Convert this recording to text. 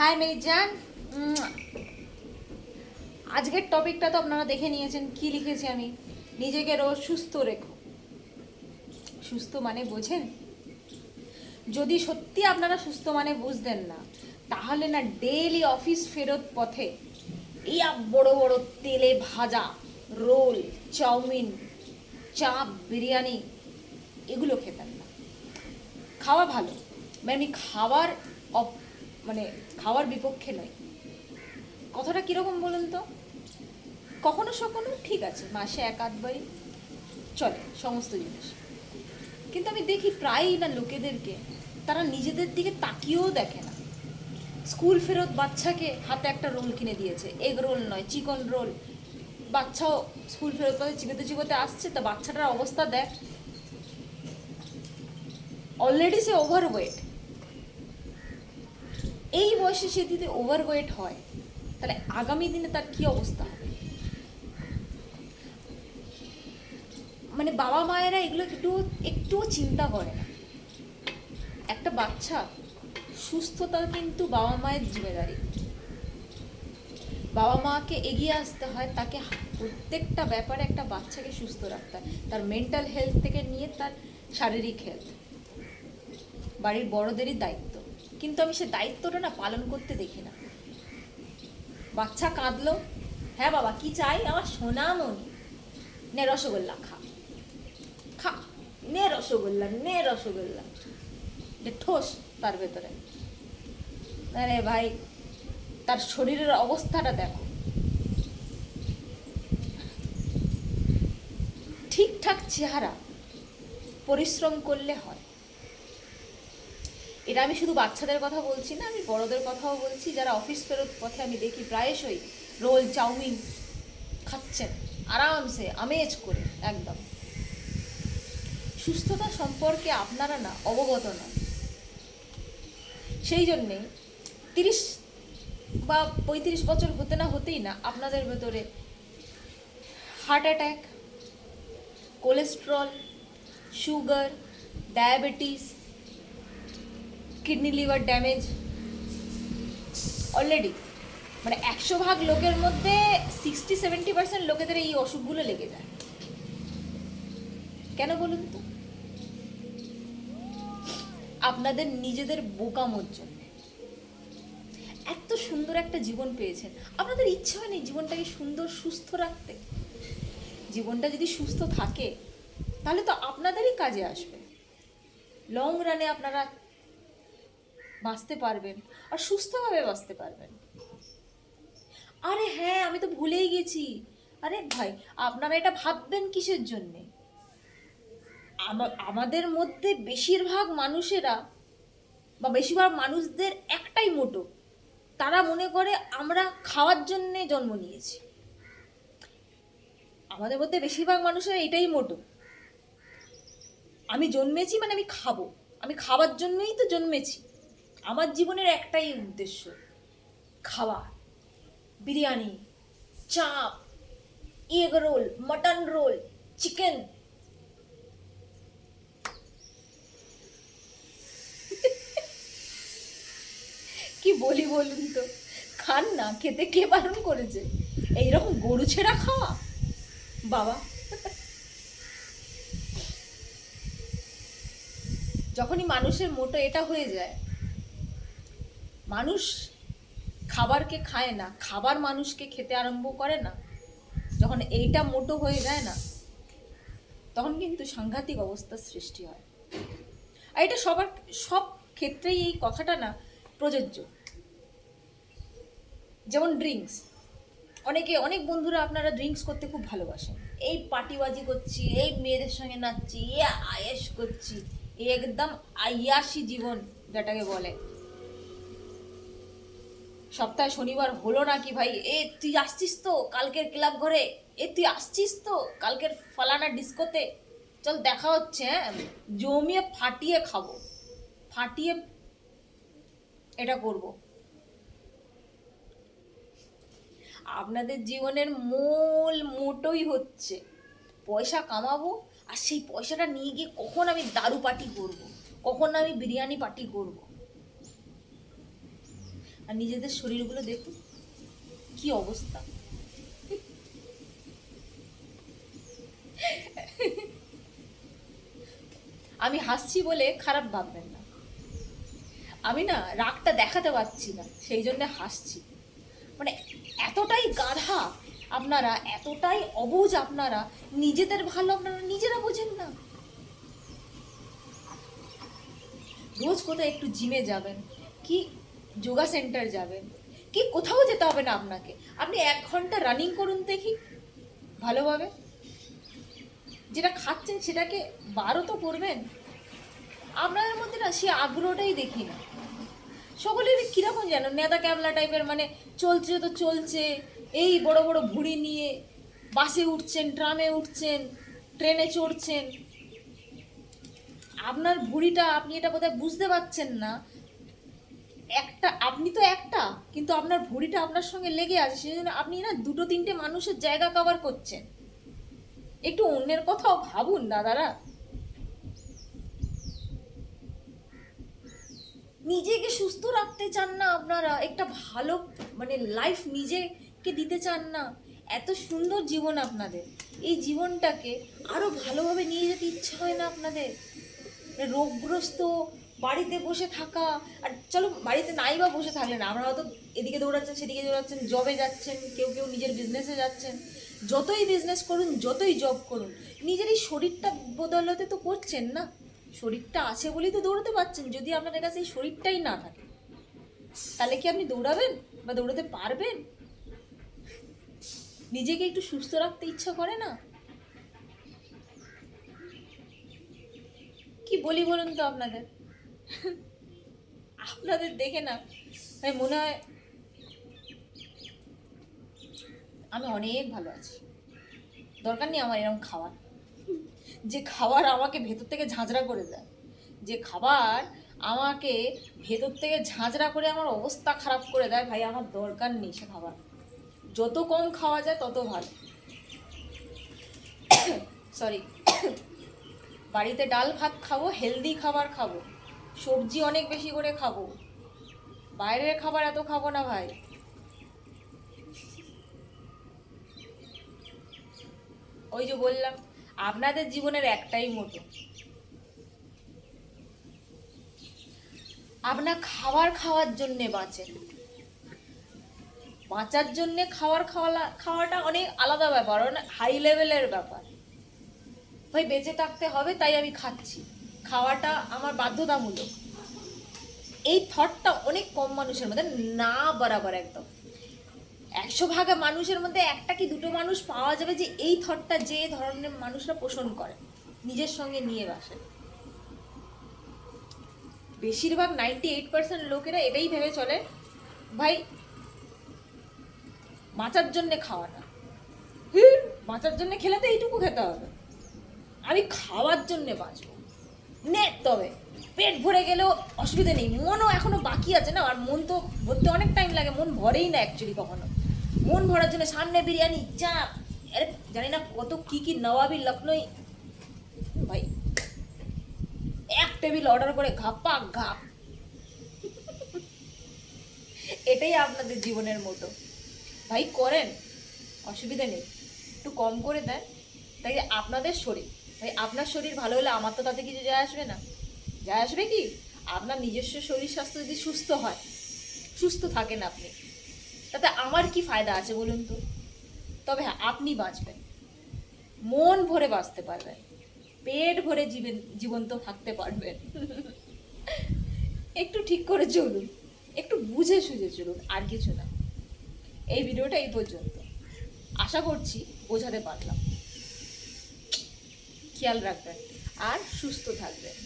High মেজান। আজকের টপিকটা তো আপনারা দেখে নিয়েছেন, কি লিখেছি আমি। নিজেকে রোজ সুস্থ রেখো। সুস্থ মানে বোঝেন? যদি সত্যি আপনারা সুস্থ মানে বুঝতেন না, তাহলে না ডেইলি অফিস ফেরত পথে এই বড় বড় তেলে ভাজা রোল, চাউমিন, চাপ, বিরিয়ানি এগুলো খেতেন না। খাওয়া ভালো, মানে আমি খাবার মানে খাওয়ার বিপক্ষে নয়। কথাটা কীরকম বলুন তো? কখনো সখনো ঠিক আছে, মাসে এক আধবারই চলে সমস্ত জিনিস। কিন্তু আমি দেখি প্রায়ই না লোকেদেরকে, তারা নিজেদের দিকে তাকিয়েও দেখে না। স্কুল ফেরত বাচ্চাকে হাতে একটা রোল কিনে দিয়েছে, এগ রোল নয়, চিকেন রোল। বাচ্চাও স্কুল ফেরত পথে চিবোতে চিবোতে আসছে, তা বাচ্চাটার অবস্থা দেখ, অলরেডি সে ওভারওয়েট। এই বয়সে সে যদি ওভারওয়েট হয়, তাহলে আগামী দিনে তার কি অবস্থা হবে? মানে বাবা মায়েরা এগুলো একটুও চিন্তা করে না। একটা বাচ্চা সুস্থতা কিন্তু বাবা মায়ের জিম্মেদারি। বাবা মাকে এগিয়ে আসতে হয়, তাকে প্রত্যেকটা ব্যাপারে একটা বাচ্চাকে সুস্থ রাখতে হয়, তার মেন্টাল হেলথ থেকে নিয়ে তার শারীরিক হেলথ। বাড়ির বড়দেরই দায়িত্ব, কিন্তু আমি সে দায়িত্বটা না পালন করতে দেখি না। বাচ্চা কাঁদলো, হ্যাঁ বাবা কি চাই? আমার সোনামণি, নে রসগোল্লা খা, খা, নে রসগোল্লা, নে রসগোল্লা, যে ঠোস তার ভেতরে। আরে ভাই, তার শরীরের অবস্থাটা দেখো। ঠিকঠাক চেহারা পরিশ্রম করলে হয়। এটা আমি শুধু বাচ্চাদের কথা বলছি না, আমি বড়দের কথাও বলছি, যারা অফিস ফেরত পথে আমি দেখি প্রায়শই রোল চাউমিন খাচ্ছেন আরামসে আমেজ করে। একদম সুস্থতা সম্পর্কে আপনারা না অবগত নন। সেই জন্যে 30 বা 35 বছর হতে না হতেই না আপনাদের ভেতরে heart attack, cholesterol, sugar, diabetes, kidney liver damage already. মানে 100 ভাগ লোকের মধ্যে 60-70% লোকেদের এই অসুখগুলো লেগে যায়। কেন বলুন তো? আপনাদের নিজেদের বোকামোর জন্য। এত সুন্দর একটা জীবন পেয়েছেন, আপনাদের ইচ্ছা হয়নি জীবনটাকে সুন্দর সুস্থ রাখতে? জীবনটা যদি সুস্থ থাকে, তাহলে তো আপনাদেরই কাজে আসবে। লং রানে আপনারা বাঁচতে পারবেন, আর সুস্থভাবে বাঁচতে পারবেন। আরে হ্যাঁ, আমি তো ভুলেই গেছি। আরে ভাই, আপনারা এটা ভাববেন কিসের জন্যে? আমাদের মধ্যে বেশিরভাগ মানুষেরা বা বেশিরভাগ মানুষদের একটাই মোটো, তারা মনে করে আমরা খাওয়ার জন্যে জন্ম নিয়েছি। আমাদের মধ্যে বেশিরভাগ মানুষের এটাই মোটো, আমি জন্মেছি মানে আমি খাবো, আমি খাওয়ার জন্যই তো জন্মেছি। আমার জীবনের একটাই উদ্দেশ্য, খাওয়া। বিরিয়ানি, চাপ, egg roll, mutton roll, chicken. কি বলি বলুন তো? খান না, খেতে কে বারণ করেছে? এইরকম গরু ছেঁড়া খাওয়া বাবা। যখনই মানুষের মোটো এটা হয়ে যায়, মানুষ খাবারকে খায় না, খাবার মানুষকে খেতে আরম্ভ করে না, যখন এইটা মোটো হয়ে যায় না, তখন কিন্তু সাংঘাতিক অবস্থার সৃষ্টি হয়। আর এটা সব ক্ষেত্রেই এই কথাটা না প্রযোজ্য। যেমন ড্রিঙ্কস, অনেক বন্ধুরা আপনারা ড্রিঙ্কস করতে খুব ভালোবাসেন। এই পার্টিবাজি করছি, এই মেয়েদের সঙ্গে নাচছি, এ আয়েশ করছি, এই একদম আয়াসি জীবন যেটাকে বলে। সপ্তাহে শনিবার হলো নাকি ভাই, এ তুই আসছিস তো কালকের ক্লাব ঘরে, এ তুই আসছিস তো কালকের ফালানা ডিস্কোতে, চল দেখা হচ্ছে, হ্যাঁ জমিয়ে ফাটিয়ে খাবো, ফাটিয়ে এটা করব। আপনাদের জীবনের মূল মোটোই হচ্ছে পয়সা কামাবো, আর সেই পয়সাটা নিয়ে গিয়ে কখন আমি দারু পার্টি করব, কখন আমি বিরিয়ানি পার্টি করব। আর নিজেদের শরীরগুলো দেখুন কি অবস্থা। আমি হাসছি বলে খারাপ ভাববেন না, আমি না রাগটা দেখাতে পারছি না, সেই জন্য হাসছি। মানে এতটাই গাধা আপনারা, এতটাই অবুঝ আপনারা, নিজেদের ভালো আপনারা নিজেরা বোঝেন না। রোজ কোথাও একটু জিমে যাবেন, কি যোগা সেন্টার যাবেন, কি কোথাও যেতে হবে না আপনাকে, আপনি 1 ঘন্টা রানিং করুন দেখি ভালোভাবে। যেটা খাচ্ছেন সেটাকে বারও তো করবেন। আপনাদের মধ্যে না সে আগ্রহটাই দেখি না। সকলেরই কীরকম যেন নেদা ক্যাবলা টাইপের, মানে চলছে তো চলছে, এই বড় বড় ভুঁড়ি নিয়ে বাসে উঠছেন, ট্রামে উঠছেন, ট্রেনে চড়ছেন। আপনার ভুঁড়িটা, আপনি এটা বোধহয় বুঝতে পারছেন না, একটা আপনি তো একটা, কিন্তু আপনার ভুঁড়িটা আপনার সঙ্গে লেগে আছে, সেই জন্য আপনি না 2-3টে মানুষের জায়গা কভার করছেন। একটু অন্যের কথাও ভাবুন দাদারা। নিজেকে সুস্থ রাখতে চান না আপনারা, একটা ভালো মানে লাইফ নিজেকে দিতে চান না, এত সুন্দর জীবন আপনাদের, এই জীবনটাকে আরো ভালোভাবে নিয়ে যেতে ইচ্ছা হয় না আপনাদের? রোগগ্রস্ত বাড়িতে বসে থাকা, আর চলো বাড়িতে নাই বা বসে থাকলেন, আমরা হয়তো এদিকে দৌড়াচ্ছেন সেদিকে দৌড়াচ্ছেন, জবে যাচ্ছেন, কেউ কেউ নিজের বিজনেসে যাচ্ছেন। যতই বিজনেস করুন, যতই জব করুন, নিজের এই শরীরটা বদলাতে তো করছেন না। শরীরটা আছে বলেই তো দৌড়াতে পারছেন। যদি আপনাদের কাছে এই শরীরটাই না থাকে, তাহলে কি আপনি দৌড়াবেন বা দৌড়াতে পারবেন? নিজেকে একটু সুস্থ রাখতে ইচ্ছা করে না? কি বলি বলুন তো আপনাদের? আপনাদের দেখে না তাই মনে হয় আমি অনেক ভালো আছি, দরকার নেই আমার এরকম খাবার। যে খাবার আমাকে ভেতর থেকে ঝাঁঝরা করে দেয়, যে খাবার আমাকে ভেতর থেকে ঝাঁঝরা করে আমার অবস্থা খারাপ করে দেয়, ভাই আমার দরকার নেই সে খাবার। যত কম খাওয়া যায় তত ভালো। সরি, বাড়িতে ডাল ভাত খাবো, হেলদি খাবার খাবো, সবজি অনেক বেশি করে খাবো, বাইরের খাবার এত খাবো না ভাই। ওই যে বললাম, আপনাদের জীবনের একটাই মোটো, আপনার খাওয়ার জন্যে বাঁচেন। বাঁচার জন্যে খাওয়াটা অনেক আলাদা ব্যাপার, অনেক হাই লেভেলের ব্যাপার। ভাই বেঁচে থাকতে হবে তাই আমি খাচ্ছি, খাওয়াটা আমার বাধ্যতামূলক। এই থটটা অনেক কম মানুষের মধ্যে, না বরাবর একদম 100 ভাগ মানুষের মধ্যে 1টা কি 2টো মানুষ পাওয়া যাবে যে এই থটটা, যে ধরনের মানুষরা পোষণ করে, নিজের সঙ্গে নিয়ে বসে। বেশিরভাগ 98% লোকেরা এটাই ভেবে চলে, ভাই বাঁচার জন্যে খাওয়া না, বাঁচার জন্যে খেলে তো এইটুকু খেতে হবে, আমি খাওয়ার জন্যে বাঁচবো নে, তবে পেট ভরে গেলেও অসুবিধা নেই, মনও এখনো বাকি আছে না। আর মন তো ভরতে অনেক টাইম লাগে, মন ভরেই না অ্যাকচুয়ালি কখনো। মন ভরার জন্য সামনে বিরিয়ানি, চাপ, আরে জানি না কত কি কি নবাবি লখনই, ভাই 1 টেবিল অর্ডার করে ঘাপা ঘাপ। এটাই আপনাদের জীবনের মতো। ভাই করেন, অসুবিধা নেই, একটু কম করে দেন। তাই আপনাদের শরীর, ভাই আপনার শরীর ভালো হলে আমার তো তাতে কিছু যায় আসবে না। যায় আসবে কি? আপনার নিজস্ব শরীর স্বাস্থ্য যদি সুস্থ হয়, সুস্থ থাকেন আপনি, তাতে আমার কি ফায়দা আছে বলুন তো? তবে হ্যাঁ, আপনি বাঁচবেন, মন ভরে বাঁচতে পারবেন, পেট ভরে জীবন্ত থাকতে পারবেন। একটু ঠিক করে চলুন, একটু বুঝে সুঝে চলুন, আর কিছু না। এই ভিডিওটা এই পর্যন্ত, আশা করছি বোঝাতে পারলাম। খেয়াল রাখবেন আর সুস্থ থাকবেন।